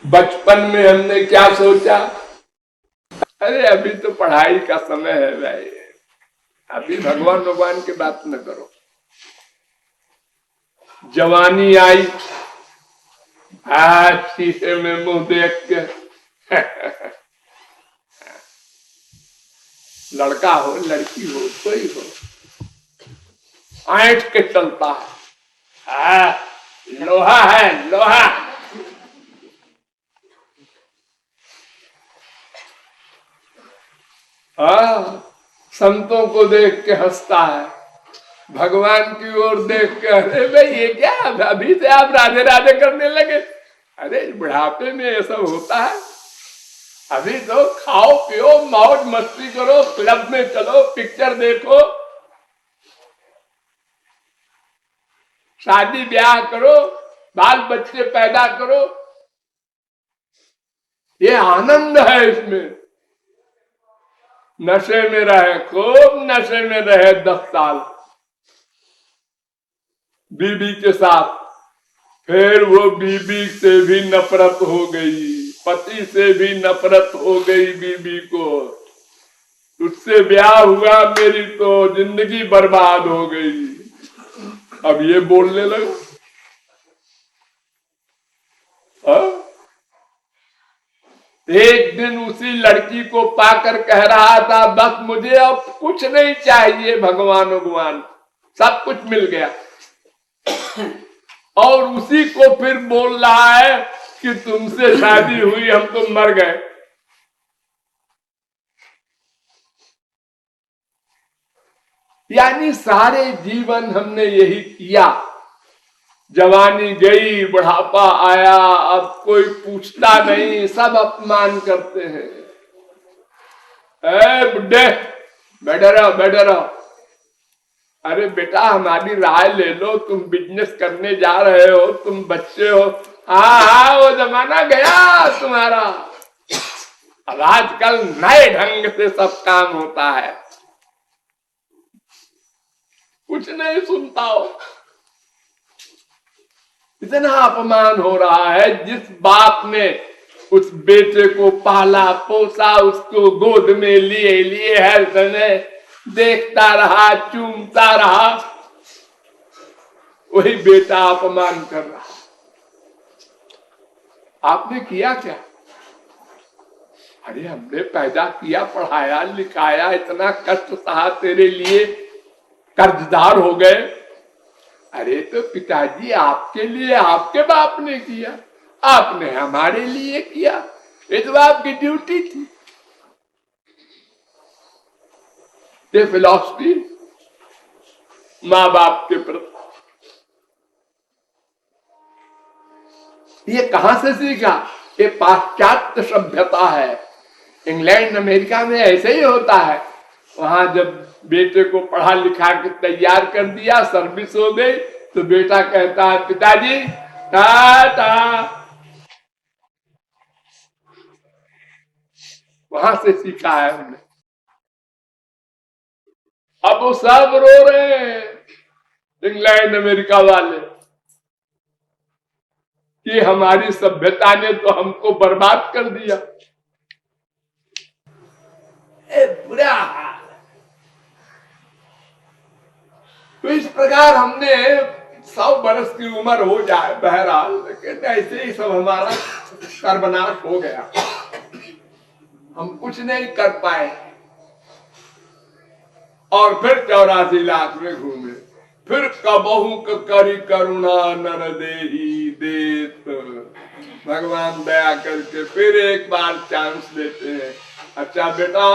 बचपन में हमने क्या सोचा, अरे अभी तो पढ़ाई का समय है भाई, अभी भगवान भगवान की बात न करो। जवानी आई, आज शीशे में मुंह देख के लड़का हो लड़की हो कोई हो, ऐंठ के चलता है, लोहा है लोहा। हाँ, संतों को देख के हंसता है, भगवान की ओर देख के अरे भाई ये क्या, अभी से आप राधे राधे करने लगे। अरे बुढ़ापे में ये सब होता है, अभी तो खाओ पियो मौज मस्ती करो, क्लब में चलो, पिक्चर देखो, शादी ब्याह करो, बाल बच्चे पैदा करो, ये आनंद है इसमें। नशे में रहे, खूब नशे में रहे 10 साल बीबी के साथ, फिर वो बीबी से भी नफरत हो गई, पति से भी नफरत हो गई बीबी को, उससे ब्याह हुआ, मेरी तो जिंदगी बर्बाद हो गई। अब ये बोलने लगा, एक दिन उसी लड़की को पाकर कह रहा था बस मुझे अब कुछ नहीं चाहिए, भगवान भगवान सब कुछ मिल गया, और उसी को फिर बोल रहा है कि तुमसे शादी हुई हम तो मर गए। यानी सारे जीवन हमने यही किया, जवानी गई बुढ़ापा आया, अब कोई पूछता नहीं, सब अपमान करते हैं। ए बुड्ढे बैठे रहो बैठे रहो, अरे बेटा हमारी राय ले लो, तुम बिजनेस करने जा रहे हो, तुम बच्चे हो, हाँ हाँ वो जमाना गया तुम्हारा, अब आजकल नए ढंग से सब काम होता है, कुछ नहीं सुनता हो। इतना अपमान हो रहा है, जिस बाप ने उस बेटे को पाला पोसा, उसको गोद में लिए लिए हर समय देखता रहा, चूमता रहा, वही बेटा अपमान कर रहा। आपने किया क्या? अरे हमने पैदा किया, पढ़ाया लिखाया, इतना कष्ट सहा तेरे लिए, कर्जदार हो गए। अरे तो पिताजी आपके लिए आपके बाप ने किया, आपने हमारे लिए किया, ये तो आपकी ड्यूटी थी। ये फिलॉसफी माँ बाप के प्रति, ये कहां से सीखा? ये पाश्चात्य सभ्यता है। इंग्लैंड अमेरिका में ऐसे ही होता है, वहां जब बेटे को पढ़ा लिखा के तैयार कर दिया, सर्विस हो गई, तो बेटा कहता है पिताजी टाटा। वहां से सीखा है हमने। अब वो सब रो रहे हैं इंग्लैंड अमेरिका वाले कि हमारी सभ्यता ने तो हमको बर्बाद कर दिया। बुरा हाल। तो इस प्रकार हमने 100 बरस की उम्र हो जाए बहरहाल, लेकिन ऐसे ही सब हमारा सर्वनाश हो गया, हम कुछ नहीं कर पाए, और फिर 84 लाख में घूमे, फिर कबहू करी करुणा नर देही देत, भगवान दया करके फिर एक बार चांस देते हैं। अच्छा बेटा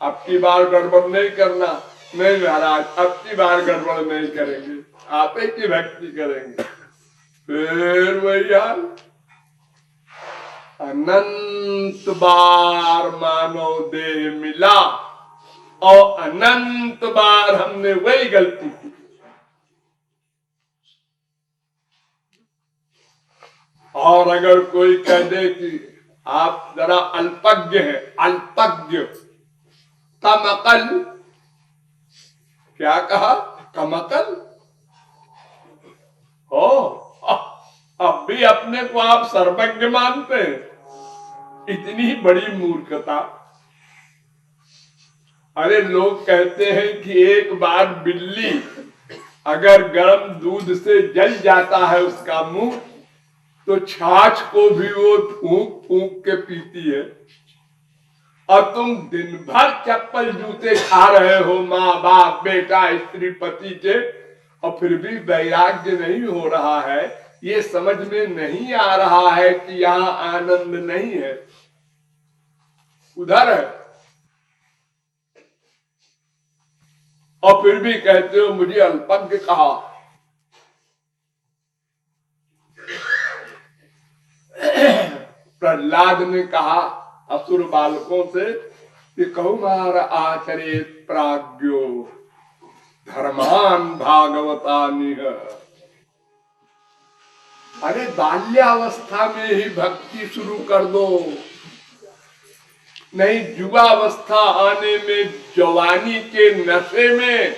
अब की बार गड़बड़ नहीं करना। नहीं महाराज अब की बार गड़बड़ नहीं करेंगे, आप ही की भक्ति करेंगे। फिर भैया अनंत बार मानव देह मिला, और अनंत बार हमने वही गलती की। और अगर कोई कह दे कि आप जरा अल्पज्ञ हैं, अल्पज्ञ, कम अकल, क्या कहा? कम अकल हो, अब भी अपने को आप सर्वज्ञ मानते हैं? इतनी बड़ी मूर्खता। अरे लोग कहते हैं कि एक बार बिल्ली अगर गर्म दूध से जल जाता है उसका मुंह, तो छाछ को भी वो फूंक फूंक के पीती है। और तुम दिन भर चप्पल जूते खा रहे हो, माँ बाप बेटा स्त्री पति के, और फिर भी वैराग्य नहीं हो रहा है। ये समझ में नहीं आ रहा है कि यहाँ आनंद नहीं है, उधर है। और फिर भी कहते हो मुझे अल्पज्ञ कहा। प्रहलाद ने कहा असुर बालकों से कि कहुमार आचरे प्राज्ञो धर्मान भागवतानिह। अरे बाल्यावस्था में ही भक्ति शुरू कर दो, नहीं युवावस्था आने में, जवानी के नशे में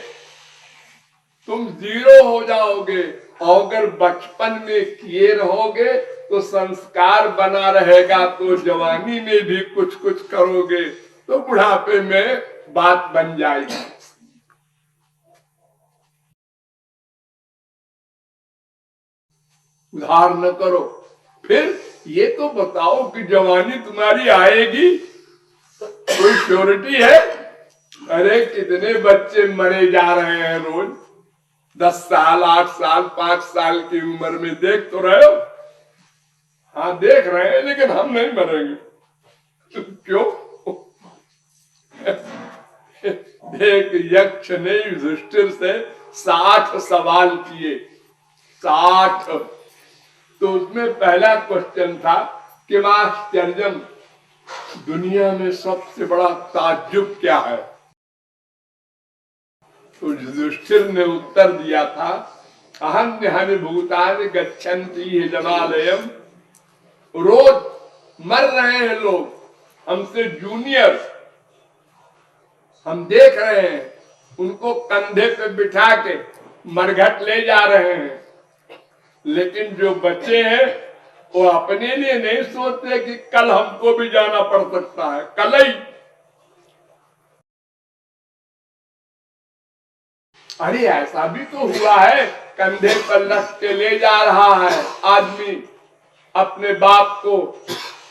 तुम जीरो हो जाओगे। और अगर बचपन में किए रहोगे तो संस्कार बना रहेगा, तो जवानी में भी कुछ कुछ करोगे तो बुढ़ापे में बात बन जाएगी। उधार न करो। फिर ये तो बताओ कि जवानी तुम्हारी आएगी, कोई श्योरिटी है? अरे कितने बच्चे मरे जा रहे हैं रोज, 10 साल 8 साल 5 साल की उम्र में, देख तो रहे हो? हाँ देख रहे हैं, लेकिन हम नहीं मरेंगे। क्यों? एक यक्ष ने युधिष्ठिर से 60 सवाल किए, 60। तो उसमें पहला क्वेश्चन था कि आश्चर्यम, दुनिया में सबसे बड़ा ताज्जुब क्या है? तो युधिष्ठिर ने उत्तर दिया था, अहन्यहनि भूतानि गच्छन्ति हिमालयम। रोज मर रहे हैं लोग हमसे जूनियर, हम देख रहे हैं, उनको कंधे पे बिठा के मरघट ले जा रहे हैं। लेकिन जो बच्चे हैं वो अपने लिए नहीं सोचते कि कल हमको भी जाना पड़ सकता है, कल ही। अरे ऐसा भी तो हुआ है, कंधे पर रख के ले जा रहा है आदमी अपने बाप को,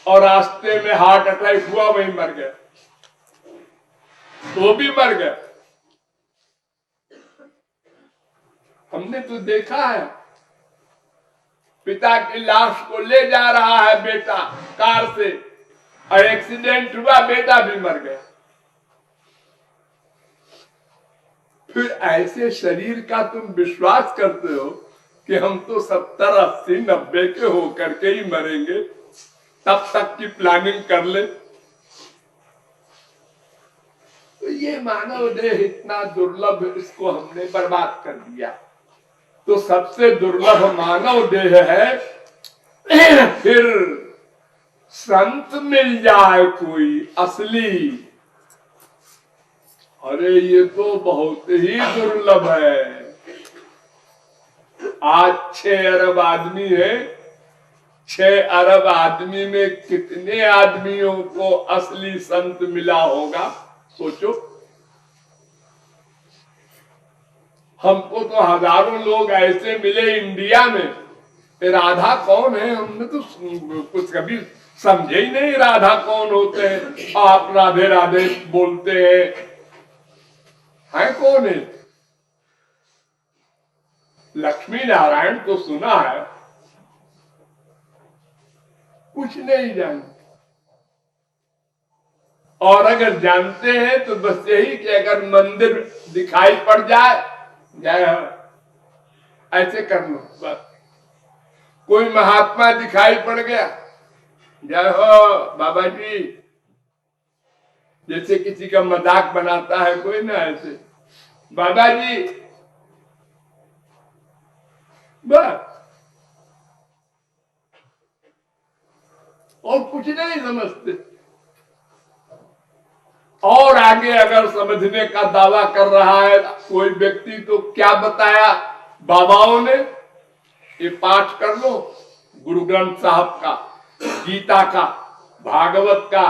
और रास्ते में हार्ट अटैक हुआ, वही मर गया, वो भी मर गया। हमने तो देखा है, पिता की लाश को ले जा रहा है बेटा कार से, और एक्सीडेंट हुआ, बेटा भी मर गया। फिर ऐसे शरीर का तुम विश्वास करते हो कि हम तो 70 80 90 के होकर के ही मरेंगे, तब तक की प्लानिंग कर ले। तो ये मानव देह इतना दुर्लभ, इसको हमने बर्बाद कर दिया। तो सबसे दुर्लभ मानव देह है। फिर संत मिल जाए कोई असली, अरे ये तो बहुत ही दुर्लभ है। आज 6 अरब आदमी है, 6 अरब आदमी में कितने आदमियों को असली संत मिला होगा, सोचो। हमको तो हजारों लोग ऐसे मिले इंडिया में, राधा कौन है हमने तो कुछ कभी समझे ही नहीं, राधा कौन होते हैं। आप राधे राधे बोलते हैं, है कौन है? लक्ष्मी नारायण तो सुना है, कुछ नहीं जानते। और अगर जानते हैं तो बस यही कि अगर मंदिर दिखाई पड़ जाए, जय हो ऐसे कर लो बस। कोई महात्मा दिखाई पड़ गया, जय हो बाबा जी, जैसे किसी का मजाक बनाता है कोई ना, ऐसे बाबा जी, बस। और कुछ नहीं समझते। और आगे अगर समझने का दावा कर रहा है कोई व्यक्ति, तो क्या बताया बाबाओं ने, ये पाठ कर लो, गुरु ग्रंथ साहब का, गीता का, भागवत का,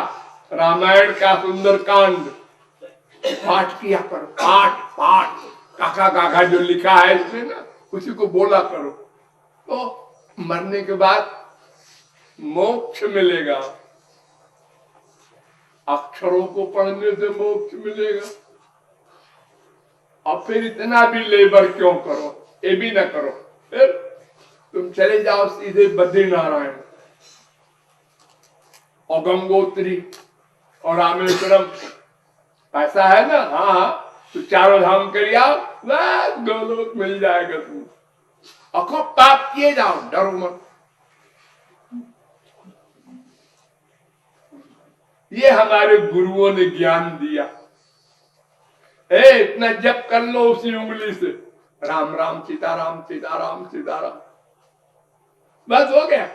रामायण का सुंदरकांड पाठ किया करो। पाठ पाठ काका काका जो लिखा है इसमें ना, उसी को बोला करो तो मरने के बाद मोक्ष मिलेगा। अक्षरों को पढ़ने से मोक्ष मिलेगा। और फिर इतना भी लेबर क्यों करो, ये भी ना करो। फिर तुम चले जाओ सीधे बद्रीनारायण और गंगोत्री और रामेश्वरम, ऐसा है ना। हाँ, तो चारों धाम कर आओ, बस गोलोक मिल जाएगा तुम। और खूब पाप किए जाओ, डरो मत। ये हमारे गुरुओं ने ज्ञान दिया। इतना जप कर लो उसी उंगली से, राम राम सीताराम सीताराम सीताराम, बस हो गया।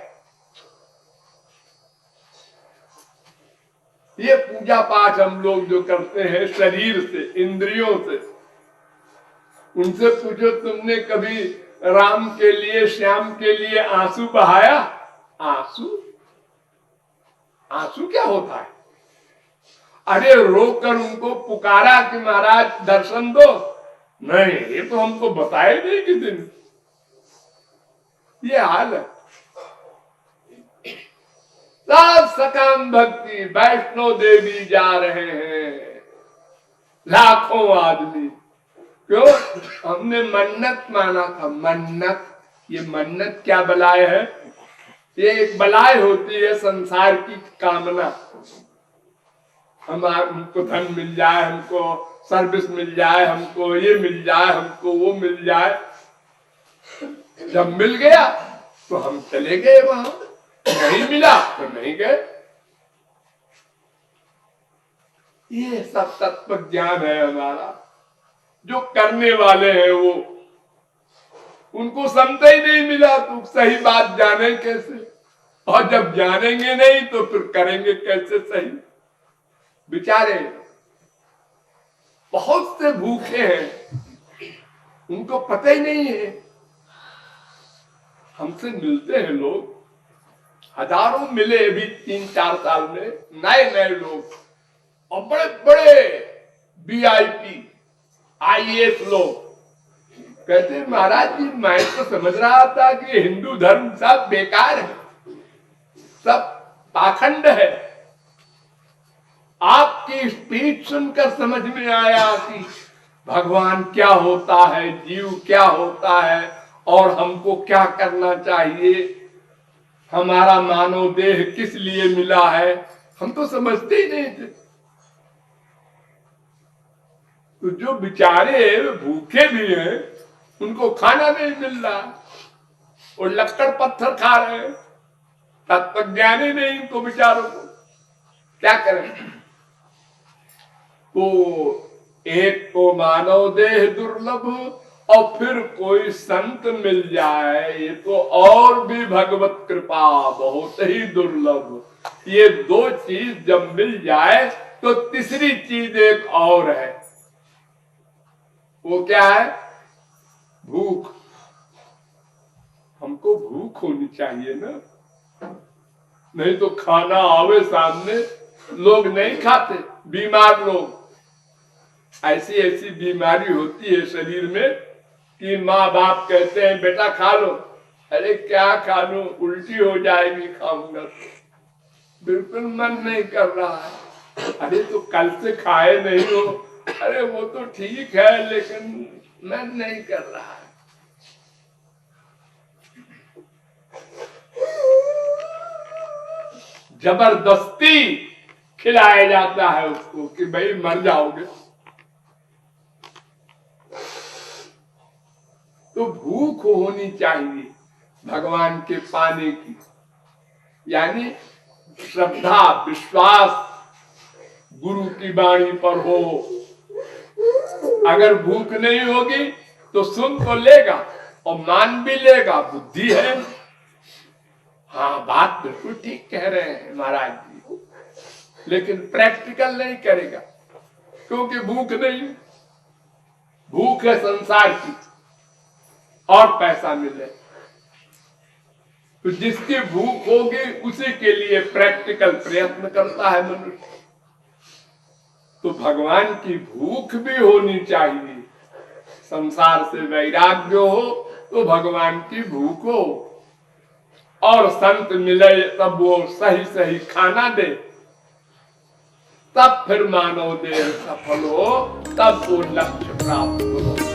ये पूजा पाठ हम लोग जो करते हैं शरीर से, इंद्रियों से, उनसे पूछो तुमने कभी राम के लिए, श्याम के लिए आंसू बहाया? आंसू, आंसू क्या होता है? अरे रोकर उनको पुकारा कि महाराज दर्शन दो? नहीं, ये तो हमको बताए नहीं कि दिन। ये हाल है। सब सकाम भक्ति वैष्णो देवी जा रहे हैं, लाखों आदमी। क्यों? हमने मन्नत माना था। मन्नत, ये मन्नत क्या बलाय है? ये एक बलाय होती है संसार की कामना। हमको धन मिल जाए, हमको सर्विस मिल जाए, हमको ये मिल जाए, हमको वो मिल जाए। जब मिल गया तो हम चले गए वहां, नहीं मिला तो नहीं गए। ये सब तत्व ज्ञान है हमारा। जो करने वाले हैं वो, उनको समझ ही नहीं मिला तो सही बात जाने कैसे? और जब जानेंगे नहीं तो फिर करेंगे कैसे सही? बेचारे बहुत से भूखे हैं, उनको पता ही नहीं है। हमसे मिलते हैं लोग, हजारों मिले अभी 3-4 साल में, नए नए लोग, और बड़े बड़े VIP IAS लोग कहते महाराज जी मैं तो समझ रहा था कि हिंदू धर्म सब बेकार है, सब पाखंड है। आपकी स्पीच सुनकर समझ में आया कि भगवान क्या होता है, जीव क्या होता है, और हमको क्या करना चाहिए, हमारा मानव देह किस लिए मिला है, हम तो समझते ही नहीं थे। तो जो बेचारे भूखे भी हैं, उनको खाना नहीं मिल रहा और लक्कड़ पत्थर खा रहे हैं, तत्वज्ञानी नहीं इनको बेचारों को, क्या करें? तो एक तो मानव देह दुर्लभ और फिर कोई संत मिल जाए, ये तो और भी भगवत कृपा बहुत ही दुर्लभ। ये दो चीज जब मिल जाए तो तीसरी चीज एक और है। वो क्या है? भूख। हमको भूख होनी चाहिए ना, नहीं तो खाना आवे सामने लोग नहीं खाते। बीमार लोग, ऐसी ऐसी बीमारी होती है शरीर में कि माँ बाप कहते हैं बेटा खा लो, अरे क्या खा लो, उल्टी हो जाएगी खाऊंगा तो, बिल्कुल मन नहीं कर रहा है। अरे तो कल से खाए नहीं हो, अरे वो तो ठीक है लेकिन मन नहीं कर रहा है। जबरदस्ती खिलाया जाता है उसको कि भाई मर जाओगे। तो भूख होनी चाहिए भगवान के पाने की, यानी श्रद्धा विश्वास गुरु की वाणी पर हो। अगर भूख नहीं होगी तो सुन तो लेगा और मान भी लेगा, बुद्धि है। हाँ, बात बिल्कुल ठीक कह रहे हैं महाराज जी, लेकिन प्रैक्टिकल नहीं करेगा क्योंकि भूख नहीं। भूख है संसार की और पैसा मिले। तो जिसकी भूख होगी उसी के लिए प्रैक्टिकल प्रयत्न करता है मनुष्य। तो भगवान की भूख भी होनी चाहिए। संसार से वैराग्य हो तो भगवान की भूख हो, और संत मिले तब वो सही सही खाना दे, तब फिर मानव देह सफल हो, तब वो लक्ष्य प्राप्त हो।